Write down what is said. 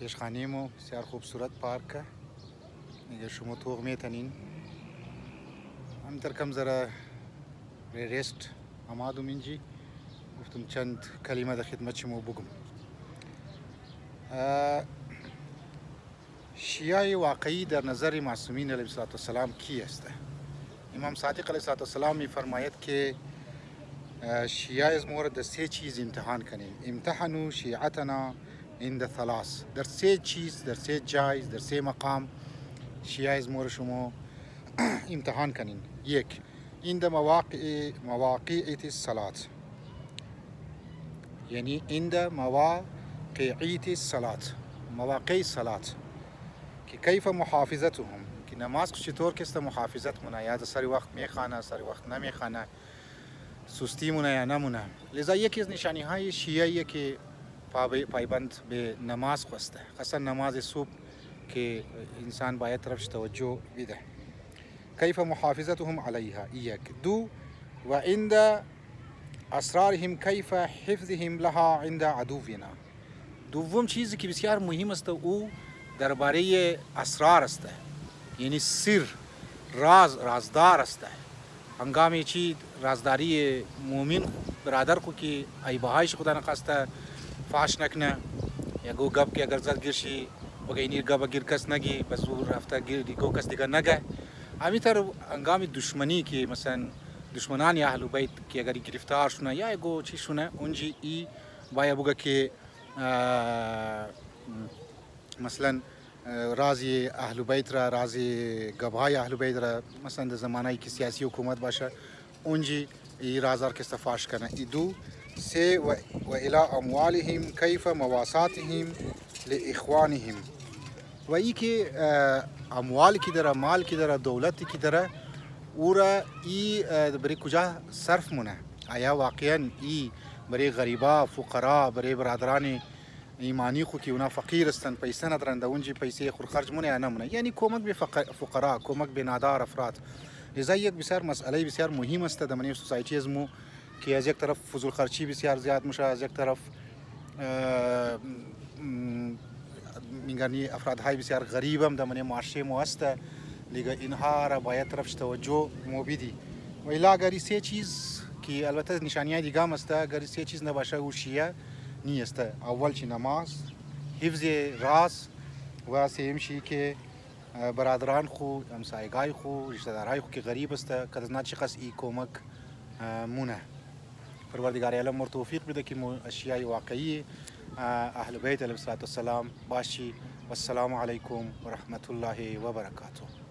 پیشخانیمو بسیار خوبصورت پارک. اگر شما توق میتونین هم ترکم ذره ریست آمادم اینجی گفتم چند کلمه در خدمت شما بگم. شیعه واقعی در نظر معصومین علیه السلام کی است؟ امام صادق علیه السلام میفرماید که شیعه از مورد سه چیز امتحان کنین. امتحانو شیعتنا عند ثلاث. در سه چیز، در سه جای، در سه مقام شیعه از مورد شما امتحان کنین. یک، عند مواقع الصلاة، یعنی عند مواقع الصلاة، مواقع صلات که کیف محافظتهم، که نماز چطور کست محافظت مونه، یا سری وقت میخوانه سری وقت نمیخوانه، سستی مونه یا نمونه. لذا یکی از نشانی های شیعه که پایبند به نماز خواسته، خاصا نماز صبح که انسان باید طرفش توجه بده. کیف محافظتهم علیها. یک. دو، و عند اسرارهم کیف حفظهم لها عند عدونا. دوم چیزی که بسیار مهم است او درباره اسرار است، یعنی سر، رازدار است. هنگامی چی رازداری مومن برادر کو که ای بهایش خدا نخواسته فاش نکنه یا گو گپ که اگر زد گرشی بگینیر گپ گیر کس نگی بس او رفته گیر گو کس دیگر نگه. همینطور هنگامی دشمنی که مثلا دشمنان اهل بیت که اگر گرفتار شونه یا گو چی شونه اونجی ای باید بگه که مثلا رازی اهل بیت را، رازی گبهای اهل بیت را مثلا در زمانه که سیاسی حکومت باشه اونجی ای رازدار که استفاش کنه. ای دو. سه، و الى اموالهم کیف مواساتهم لاخوانهم. و ای که اموال کی داره، مال کی داره، دولتی کی داره، او را ای برای کجا صرف مونه. آیا واقعا ای برای غریبا، فقرا، برای برادران ایمانی خو که اونا فقیر هستن پیسه ندارن در اونجی پیسه خور خرج مونه یا نمونه، یعنی کمک به فقرا، کمک به نادار افراد. لذا یک بسیار مسئله بسیار مهم است در منی سوسایتی از مو که از یک طرف فضول خرچی بسیار زیاد میشه، از یک طرف میگن افرادهای بسیار غریب هم در منی معاشره مو است. دیگه اینها را باید طرفش توجه مو بدی. و الا اگر سه چیز که البته نشانیه دیگه هم است، اگر سه چیز نباشه او شیعه نیست. اول چی نماز، حفظ راز، و سوم چی که برادران خو، همسایگای خو، رشته دارهای خو که غریب است که از ناچقص ای کمک مونه. پروردگار عالم مر توفیق بده که شیعه واقعی اهل بیت علیهم السلام باشی. و السلام علیکم و رحمت الله و برکاته.